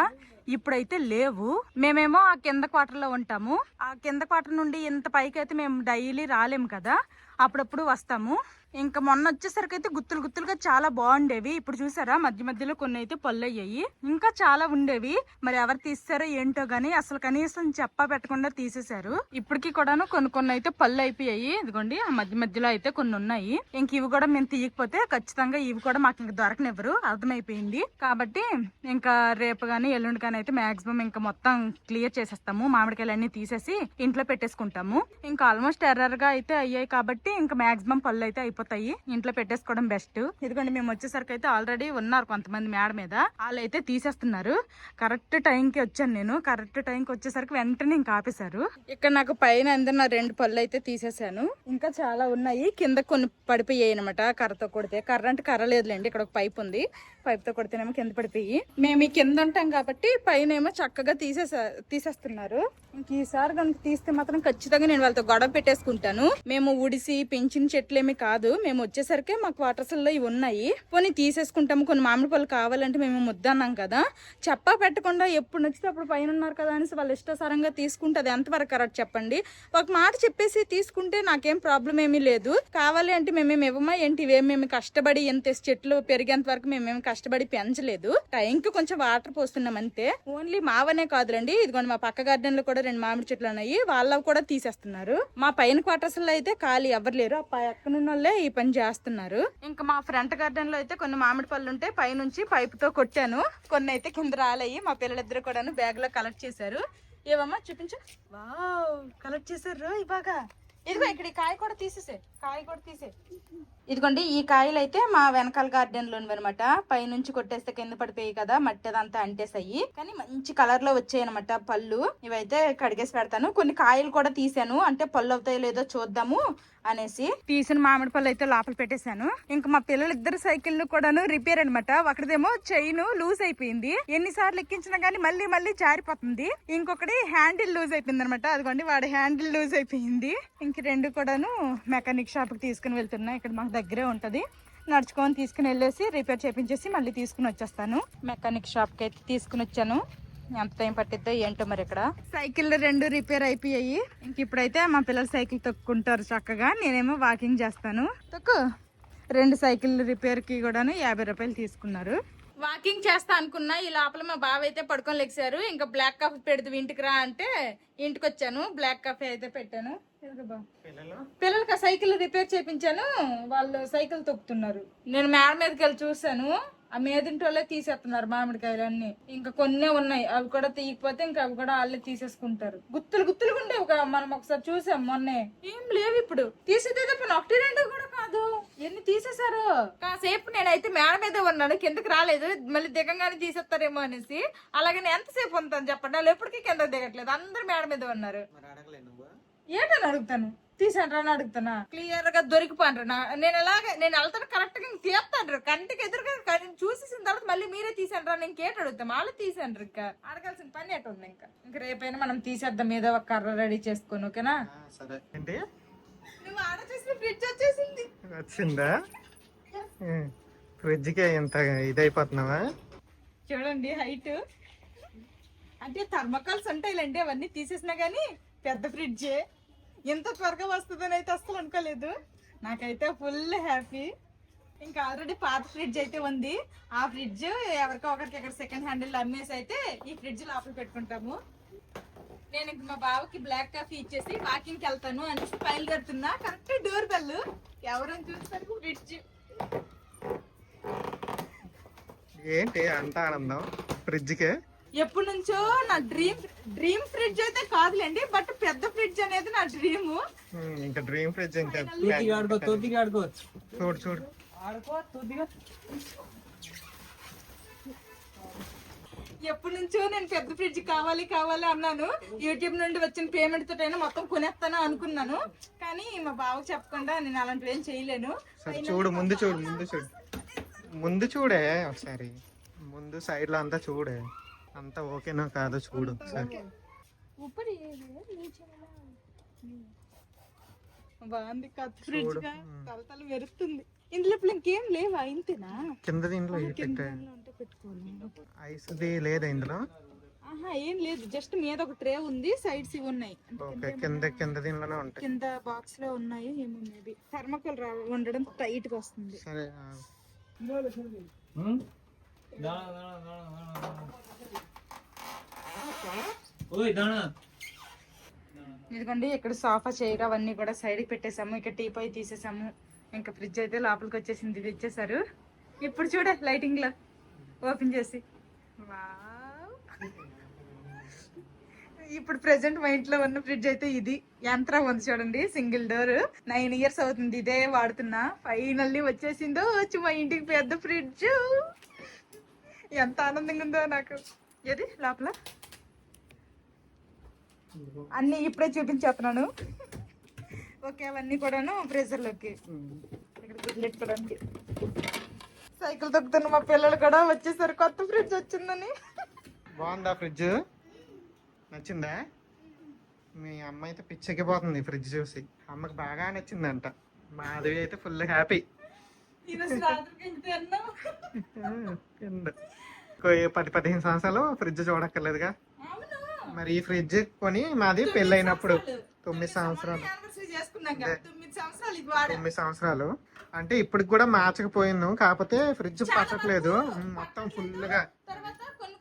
ఇప్పుడైతే లేవు. మేమేమో ఆ కింద క్వార్టర్ లో ఉంటాము. ఆ కింద క్వార్టర్ నుండి ఇంత పైకి అయితే మేము డైలీ రాలేము కదా, అప్పుడప్పుడు వస్తాము. ఇంకా మొన్న వచ్చేసరికి అయితే గుత్తులు గుత్తులుగా చాలా బాగుండేవి. ఇప్పుడు చూసారా మధ్య మధ్యలో కొన్ని అయితే పళ్ళు అయ్యాయి, ఇంకా చాలా ఉండేవి. మరి ఎవరు తీసారో ఏంటో గానీ అసలు కనీసం చెప్పా పెట్టకుండా తీసేశారు. ఇప్పటికి కూడాను కొన్ని అయితే పళ్ళు అయిపోయాయి. ఇదిగోండి ఆ మధ్య మధ్యలో అయితే కొన్ని ఉన్నాయి. ఇంక ఇవి కూడా మేము తీయకపోతే ఖచ్చితంగా ఇవి కూడా మాకు ఇంక దొరకనివ్వరు, అర్థమైపోయింది. కాబట్టి ఇంకా రేపు గానీ ఎల్లుండి కానీ అయితే మాక్సిమం ఇంకా మొత్తం క్లియర్ చేసేస్తాము. మామిడికాయలు అన్ని తీసేసి ఇంట్లో పెట్టేసుకుంటాము. ఇంకా ఆల్మోస్ట్ ఎర్రగా అయితే అయ్యాయి కాబట్టి ఇంకా మాక్సిమం పళ్ళు అయితే అయిపోతాయి, ఇంట్లో పెట్టేసుకోవడం బెస్ట్. ఇదిగోండి మేము వచ్చేసరికి అయితే ఆల్రెడీ ఉన్నారు కొంతమంది మేడ మీద, వాళ్ళు అయితే తీసేస్తున్నారు. కరెక్ట్ టైంకి వచ్చాను నేను, కరెక్ట్ టైంకి వచ్చేసరికి వెంటనే ఇంకా ఆపేశారు. ఇక్కడ నాకు పైన అందరూ 2 పళ్ళు అయితే తీసేసాను, ఇంకా చాలా ఉన్నాయి. కింద కొన్ని పడిపోయాయి అనమాట, కర్రతో కొడితే. కర్ర అంటే కర్ర లేదులేండి, ఇక్కడ ఒక పైప్ ఉంది, పైప్ తో కొడితేనేమో కింద పడిపోయి. మేము ఈ కింద ఉంటాం కాబట్టి పైన ఏమో చక్కగా తీసేస్తున్నారు. ఇంక ఈసారి కనుక తీస్తే మాత్రం ఖచ్చితంగా నేను వాళ్ళతో గొడవ పెట్టేసుకుంటాను. మేము ఉడిసి పెంచిన చెట్లేమి కాదు, మేము వచ్చేసరికి మా క్వార్టర్స్ లో ఇవి ఉన్నాయి, కొన్ని తీసేసుకుంటాము. కొన్ని మామిడి పళ్ళు కావాలంటే మేము ముద్దన్నాం కదా, చెప్పా పెట్టకుండా ఎప్పుడు నచ్చితే అప్పుడు పైన ఉన్నారు కదా అనేసి వాళ్ళు ఇష్టాసారంగా తీసుకుంటే అది ఎంతవరకు కరెక్ట్ చెప్పండి? ఒక మాట చెప్పేసి తీసుకుంటే నాకేం ప్రాబ్లం ఏమీ లేదు. కావాలి అంటే మేమేమి ఇవ్వమా ఏంటి? ఇవేమేమి కష్టపడి ఎంత చెట్లు పెరిగేంత వరకు మేమేమి కష్టపడి పెంచలేదు, టైంకి కొంచెం వాటర్ పోస్తున్నాం అంతే. ఓన్లీ మావనే కాదులండి, ఇదిగోండి మా పక్క గార్డెన్ లో కూడా 2 మామిడి చెట్లు ఉన్నాయి, వాళ్ళవి కూడా తీసేస్తున్నారు. మా పైన క్వార్టర్స్ లో అయితే ఖాళీ ఎవరు లేరు, ఆ పక్కనున్న వాళ్ళే ఈ పని చేస్తున్నారు. ఇంకా మా ఫ్రంట్ గార్డెన్ లో అయితే కొన్ని మామిడి పళ్ళు ఉంటే పైనుంచి పైప్ తో కొట్టాను, కొన్ని అయితే కింద రాలయ్యి. మా పిల్లలిద్దరు కూడా బ్యాగ్ లో కలెక్ట్ చేశారు. ఏవమ్మా చూపించు. వావ్, కలెక్ట్ చేశారు ఇలాగా. ఇదిగో ఇక్కడ ఈ కాయ కూడా తీసేసే, కాయ కూడా తీసే. ఇదిగోండి ఈ కాయలు అయితే మా వెనకాల గార్డెన్ లో అనమాట. పైనుంచి కొట్టేస్తే కింద పడిపోయి కదా, మట్టి అదంతా అంటేసాయి, కానీ మంచి కలర్ లో వచ్చాయి అనమాట పళ్ళు. ఇవైతే కడిగేసి పెడతాను. కొన్ని కాయలు కూడా తీసాను, అంటే పళ్ళు అవుతాయో లేదో చూద్దాము అనేసి. తీసిన మామిడి పళ్ళు అయితే లోపల పెట్టేశాను. ఇంకా మా పిల్లలు ఇద్దరు సైకిల్ కూడాను రిపేర్ అనమాట. ఒకటిదేమో చైన్ లూజ్ అయిపోయింది, ఎన్నిసార్లు ఎక్కించినా గానీ మళ్ళీ మళ్ళీ జారిపోతుంది. ఇంకొకటి హ్యాండిల్ లూజ్ అయిపోయింది అనమాట. అదిగోండి వాడి హ్యాండిల్ లూజ్ అయిపోయింది. ఇంక 2 కూడాను మెకానిక్ షాప్ కి తీసుకుని వెళ్తున్నా, ఇక్కడ మాకు దగ్గరే ఉంటది. నడుచుకొని తీసుకుని వెళ్ళేసి రిపేర్ చేపించేసి మళ్ళీ తీసుకుని వచ్చేస్తాను. మెకానిక్ షాప్ కి అయితే తీసుకుని వచ్చాను. ఎంత టైం పట్టిద్దో ఏంటో మరి. ఇక్కడ సైకిల్ 2 రిపేర్ అయిపోయాయి. ఇంక ఇప్పుడైతే మా పిల్లలు సైకిల్ తొక్కుంటారు చక్కగా, నేనేమో వాకింగ్ చేస్తాను. తొక్కు. 2 సైకిల్ రిపేర్ కి కూడాను 50 రూపాయలు తీసుకున్నారు. వాకింగ్ చేస్తా అనుకున్నా, ఈ లోపల మా బావ అయితే పడుకొని లెగిసారు. ఇంకా బ్లాక్ కాఫీ పెడదు ఇంటికి రా అంటే ఇంటికి వచ్చాను. బ్లాక్ కాఫీ అయితే పెట్టాను. పిల్లలకి ఆ సైకిల్ రిపేర్ చేయించాను, వాళ్ళు సైకిల్ తొక్కుతున్నారు. నేను మేడ మీదకి వెళ్ళి చూసాను, ఆ మీదింటి వాళ్ళే తీసేస్తున్నారు మామిడికాయలు అన్ని. ఇంకా కొన్నే ఉన్నాయి, అవి కూడా తీయకపోతే ఇంకా అవి కూడా వాళ్ళే తీసేసుకుంటారు. గుత్తులు గుత్తులుగా ఉండే మనం ఒకసారి చూసాం మొన్నే, ఏం లేవు ఇప్పుడు. తీసేదే తప్ప ఒకటి రెండు కూడా కాదు, ఎన్ని తీసేశారు. కాసేపు నేనైతే మేడ మీద ఉన్నాను, కిందకి రాలేదు. మళ్ళీ దిగంగానే తీసేస్తారేమో అనేసి. అలాగే నేను ఎంతసేపు ఉంటాను చెప్పండి, వాళ్ళు ఎప్పటికీ కిందకి దిగట్లేదు, అందరు మేడ మీద ఉన్నారు. ఏంటని అడుగుతాను, తీసాను అని అడుగుతానా? క్లియర్ గా దొరికిపోండ్రు. నేను వెళ్తాను కరెక్ట్ గా తీస్తాను, కంటికి ఎదురుగా చూసేసిన తర్వాత మళ్ళీ మీరే తీసాను రా. నేను కేట్ అడుగుతాం, వాళ్ళు తీసాను. ఇంకా అడగాల్సిన పని ఎటు ఉంది. ఇంకా రేపైనా మనం తీసేద్దాం, ఏదో ఒక కర్ర రెడీ చేసుకొని. ఓకేనా? నువ్వు ఆర్డర్ చేసిన ఫ్రిడ్జ్ వచ్చేసింది. వచ్చిందా? ఫ్రిడ్జ్ కి ఎంత ఇదైపోతున్నావా? చూడండి హైట్, అంటే థర్మకాల్స్ ఉంటాయిలేండి, అవన్నీ తీసేసినా గానీ పెద్ద ఫ్రిడ్జ్ ఎంత త్వరగా వస్తుందని అయితే అస్సలు అనుకోలేదు. నాకైతే ఫుల్ హ్యాపీ. ఇంకా ఆల్రెడీ పాత ఫ్రిడ్జ్ అయితే ఉంది, ఆ ఫ్రిడ్జ్ ఎవరికో ఒకరికి ఇక్కడ సెకండ్ హ్యాండిల్ అమ్మేసి అయితే ఈ ఫ్రిడ్జ్ లోపల పెట్టుకుంటాము. నేను ఇంక మా బావకి బ్లాక్ కాఫీ ఇచ్చేసి వాకింగ్కి వెళ్తాను అనేసి బయలుదేరుతున్నా. కరెక్ట్ డోర్ బెల్, ఎవరైనా చూస్తారు ఫ్రిడ్జ్. ఏంటి అంత ఆనందం ఫ్రిడ్జ్ కే? ఎప్పటి నుంచో నా డ్రీమ్ ఫ్రిడ్జ్ అయితే కాదులేండి, బట్ పెద్ద ఫ్రిడ్జ్ అనేది నా డ్రీమ్. ఇంకా డ్రీమ్ ఫ్రిడ్జ్ ఇంకా చూడు చూడు. ఎప్పటి నుంచో నేను పెద్ద ఫ్రిడ్జ్ కావాలి కావాలి అన్నాను. యూట్యూబ్ నుండి వచ్చిన పేమెంట్ తోటైనా మొత్తం కొనేస్తాను అనుకున్నాను, కానీ మా బావకు చెప్పకుండా నేను అలాంటివి ఏం చేయలేను. చూడు ముందు చూడు, ముందు చూడే ఒకసారి, ముందు సైడ్ లో అంతా చూడే, అంతా ఓకేనా కాదో చూడు ఒకసారి. బాగుంది ఫ్రిడ్జ్ గా, తలతల మెరుస్తుంది. ఇందులో ఇప్పుడు ఇంకేం లేవా? ఇంతేనా? కింద దీంట్లో ఐస్ లేదా ఇందులో? ఆహా ఏం లేదు, జస్ట్ మీద ఒక ట్రే ఉంది, సైడ్స్ ఇవి ఉన్నాయి. కింద దీనిలోనే ఉంటాయి, కింద బాక్స్ లో ఉన్నాయి ఏమో. మేబీ థర్మకోల్ ఉండడం టైట్ గా వస్తుంది. సరే ఇదిగోండి ఇక్కడ సోఫా చైర్ అవన్నీ కూడా సైడ్ కి పెట్టేసాము. ఇక్కడ టీ పై తీసేసాము. ఇంకా ఫ్రిడ్జ్ అయితే లోపలికి వచ్చేసింది, ఇది ఇచ్చేసారు. ఇప్పుడు చూడ లైటింగ్ లో ఓపెన్ చేసి, ఇప్పుడు ప్రెసెంట్ మా ఇంట్లో ఉన్న ఫ్రిడ్జ్ అయితే ఇది. యంత్రం ఉంది చూడండి, సింగిల్ డోర్. 9 years అవుతుంది ఇదే వాడుతున్నా. ఫైనల్లీ వచ్చేసిందో వచ్చి మా ఇంటికి పెద్ద ఫ్రిడ్జ్. ఎంత ఆనందంగా ఉందో నాకు. ఏది లోపల అన్ని ఇప్పుడే చూపించేస్తున్నాను. ఓకే, అవన్నీ కూడాను ఫ్రీజర్ లోకి ఇక్కడ పెట్టుకోవడానికి. సైకిల్ తొక్కుతున్న మా పిల్లలు కూడా వచ్చేసారు, కొత్త ఫ్రిడ్జ్ వచ్చిందని. బాగుందా ఫ్రిడ్జ్? నచ్చిందా? మీ అమ్మ అయితే పిచ్చెక్కిపోతుంది ఫ్రిడ్జ్ చూసి, అమ్మకి బాగా నచ్చిందంట. మాధవి అయితే ఫుల్ హ్యాపీ. 10-15 సంవత్సరాలు ఫ్రిడ్జ్ చూడక్కర్లేదుగా. మరి ఈ ఫ్రిడ్జ్ కొని మాది పెళ్ళైనప్పుడు 9 సంవత్సరాలు. 9 సంవత్సరాలు అంటే ఇప్పటికి కూడా మార్చకపోయింది, కాకపోతే ఫ్రిడ్జ్ పట్టట్లేదు మొత్తం ఫుల్ గా.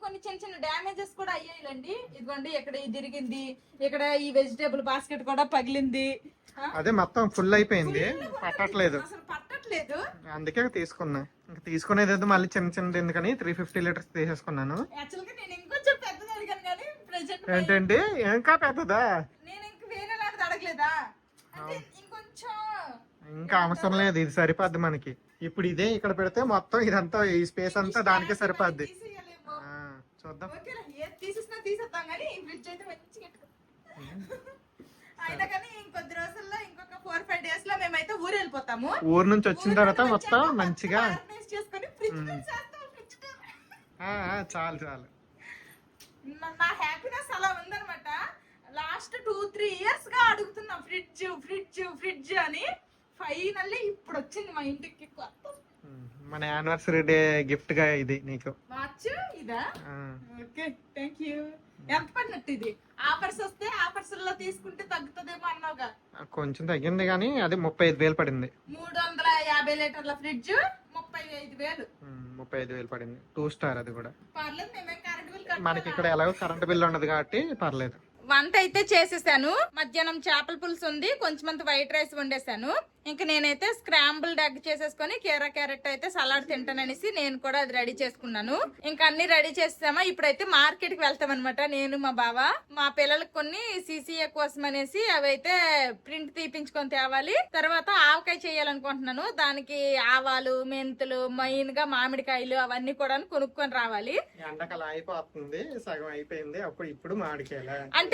కొన్ని చిన్న చిన్న డ్యామేజెస్ కూడా అయ్యాయిలండి. ఇదిగోండి ఇక్కడ తిరిగింది, ఇక్కడ ఈ వెజిటేబుల్ బాస్కెట్ కూడా పగిలింది. అదే మొత్తం ఫుల్ అయిపోయింది, పట్టట్లేదు. పట్టట్లేదు, అందుకే తీసుకున్నా. ఇంకా తీసుకునేది ఏదో మళ్ళీ చిన్న చిన్నది ఎందుకని 350 లీటర్స్ తీసేసుకున్నాను. ఏంటంటే ఇంకా పెద్దదా? ఇంకా అవసరం లేదు, ఇది సరిపోద్ది మనకి. ఇప్పుడు ఇదే ఇక్కడ పెడితే మొత్తం ఇదంతా ఈ స్పేస్ అంతా దానికే సరిపోద్ది. చూద్దాం. ఊరు నుంచి వచ్చిన తర్వాత మొత్తం మంచిగా చాలు చాలు. నా హ్యాపీనెస్ అలా ఉందన్నమాట. లాస్ట్ 2-3 years గా అడుగుతున్నా ఫ్రిడ్జ్ ఫ్రిడ్జ్ ఫ్రిడ్జ్ అని. ఫైనల్లీ ఇప్పుడు వచ్చింది మా ఇంటికి కొత్త. మన యానివర్సరీ డే గిఫ్ట్ గా ఇది నీకు వాచ్. ఇదా? Okay, thank you. ఎంత పడినట్టు ఇది? ఆఫర్స్ వస్తే ఆఫర్స్ లో తీసుకుంటే తగ్గుతుందేమో అన్నావుగా. కొంచెం తగ్గింది కానీ అది 35,000 పడింది. 350 లీటర్ల ఫ్రిడ్జ్ 35,000 పడింది. 2 స్టార్ అది కూడా. పర్లేదు, మేమే కరెంట్ బిల్ మనకి ఇక్కడ ఎలాగో కరెంట్ బిల్ ఉండదు కాబట్టి పర్లేదు. వంట అయితే చేసేసాను. మధ్యాహ్నం చేపల పులుసు ఉంది, కొంచెం అంత వైట్ రైస్ వండేసాను. ఇంకా నేనైతే స్క్రాంబుల్డ్ ఎగ్ చేసేసుకొని కీరా క్యారెట్ అయితే సలాడ్ తింటాననేసి నేను కూడా అది రెడీ చేసుకున్నాను. ఇంకా అన్ని రెడీ చేసామా. ఇప్పుడైతే మార్కెట్ కి వెళ్తాం అనమాట, నేను మా బావ. మా పిల్లలకు కొన్ని CCA కోసం అనేసి అవి అయితే ప్రింట్ తీపించుకొని తేవాలి. తర్వాత ఆవకాయ చేయాలనుకుంటున్నాను. దానికి ఆవాలు, మెంతులు, మెయిన్ గా మామిడికాయలు అవన్నీ కూడా కొనుక్కొని రావాలి. ఎండకాలం అయిపోతుంది, సగం అయిపోయింది, అప్పుడు ఇప్పుడు మామిడికాయల అంటే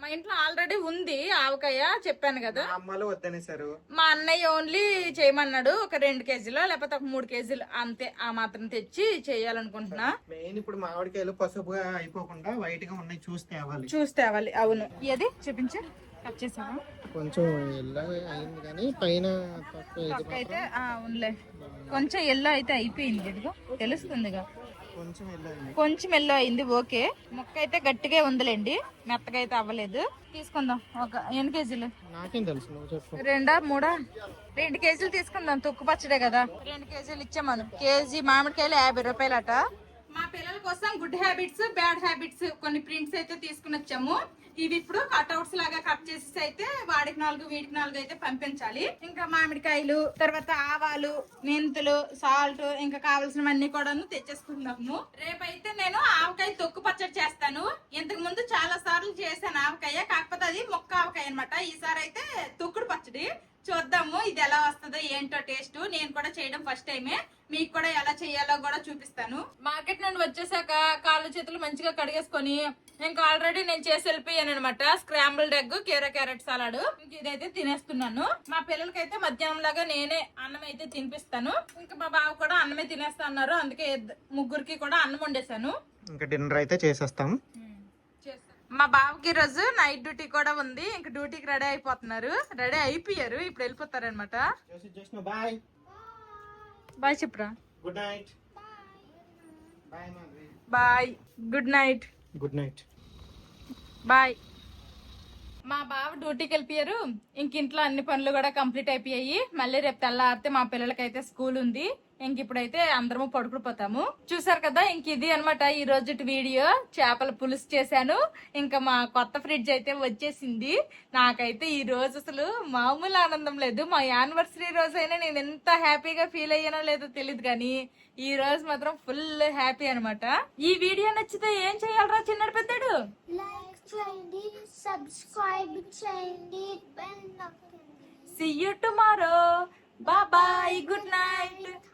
మా ఇంట్లో ఆల్రెడీ ఉంది ఆవకాయ, చెప్పాను కదా. అమ్మలు వద్దనేసారు. మా అన్నయ్య ఓన్లీ చేయమన్నాడు, ఒక 2 కేజీలు లేకపోతే ఒక 3 కేజీలు అంతే, ఆ మాత్రం తెచ్చి చేయాలనుకుంటున్నా. మెయిన్ ఇప్పుడు మామిడికాయలు పసుపుగా అయిపోకుండా వైట్ గా ఉన్నాయి, చూసి తేవాలి. అవును, ఏది చూపించే కట్ చేసావా? కొంచెం ఎల్లో అయింది కానీ పైన అయితే అవునులే, కొంచెం ఎల్లో అయితే అయిపోయింది, ఇదిగో తెలుస్తుందిగా. కొంచెం ఎల్లో అయింది. ఓకే, ముక్క అయితే గట్టిగా ఉందిలేండి, మెత్తగా అయితే అవ్వలేదు. తీసుకుందాం. ఒక ఎన్ని కేజీలు? నాకేం తెలుసు, నువ్వు చెప్పు. 2 3 2 కేజీలు తీసుకుందాం, తొక్కు పచ్చడే కదా. 2 కేజీలు ఇచ్చామను. కేజీ మామిడికాయలు 50 రూపాయలట. మా పిల్లల కోసం గుడ్ హ్యాబిట్స్, బ్యాడ్ హ్యాబిట్స్ కొన్ని ప్రింట్స్ అయితే తీసుకుని వచ్చాము. ఇవి ఇప్పుడు కట్అవుట్స్ లాగా కట్ చేసి అయితే వాడికి 4 వీడికి 4 అయితే పంపించాలి. ఇంకా మామిడికాయలు, తర్వాత ఆవాలు, మెంతులు, సాల్ట్, ఇంకా కావాల్సినవన్నీ కూడా తెచ్చేసుకుందాము. రేపైతే నేను ఆవకాయ తొక్కు పచ్చడి చేస్తాను. ఇంతకు ముందు చాలా సార్లు చేశాను ఆవకాయ, కాకపోతే అది మొక్క ఆవకాయ అనమాట. ఈసారి అయితే తొక్కుడు పచ్చడి చూద్దాము, ఇది ఎలా వస్తుందో ఏంటో టేస్ట్. నేను కూడా చేయడం ఫస్ట్ టైమే, మీకు కూడా ఎలా చేయాలో కూడా చూపిస్తాను. మార్కెట్ నుండి వచ్చేసాక కాళ్ళు చేతులు మంచిగా కడిగేసుకొని ఇంకా ఆల్రెడీ నేను చేసి వెళ్ళిపోయాను అనమాట. స్క్రాంబుల్డ్ ఎగ్, కీరా క్యారెట్ సలాడ్. ఇదైతే తినేస్తున్నాను. మా పిల్లలకైతే మధ్యాహ్నం లాగా నేనే అన్నం అయితే తినిపిస్తాను. ఇంకా మా బావ కూడా అన్నమే తినేస్తా అన్నారు, అందుకే ముగ్గురికి కూడా అన్నం వండేసాను. ఇంకా డిన్నర్ అయితే చేసేస్తాం. మా బావకి రోజు నైట్ డ్యూటీ కూడా ఉంది, ఇంకా డ్యూటీకి రెడీ అయిపోతున్నారు. రెడీ అయిపోయారు, ఇప్పుడు వెళ్ళిపోతారు అనమాట. బాయ్ చెప్పురా. Good night. Bye. Good night. Good night. Bye. మా బావ డ్యూటీకి వెళ్ళిపోయారు. ఇంక ఇంట్లో అన్ని పనులు కూడా కంప్లీట్ అయిపోయాయి. మళ్ళీ రేపు తెల్లారితే మా పిల్లలకైతే స్కూల్ ఉంది. ఇంక ఇప్పుడైతే అందరము పడుకుడిపోతాము. చూసారు కదా, ఇంక ఇది అనమాట ఈ రోజు వీడియో. చేపల పులుసు చేశాను, ఇంకా మా కొత్త ఫ్రిడ్జ్ అయితే వచ్చేసింది. నాకైతే ఈ రోజు అసలు మామూలు ఆనందం లేదు. మా యానివర్సరీ రోజు అయినా నేను ఎంత హ్యాపీగా ఫీల్ అయ్యానో లేదో తెలియదు, కానీ ఈ రోజు మాత్రం ఫుల్ హ్యాపీ అనమాట. ఈ వీడియో నచ్చితే ఏం చేయాలరా చిన్నడు పెద్దడు? లైక్ చేయండి, సబ్స్క్రైబ్ చేయండి, బెల్ నొక్కండి. See you tomorrow. Bye bye. Good night.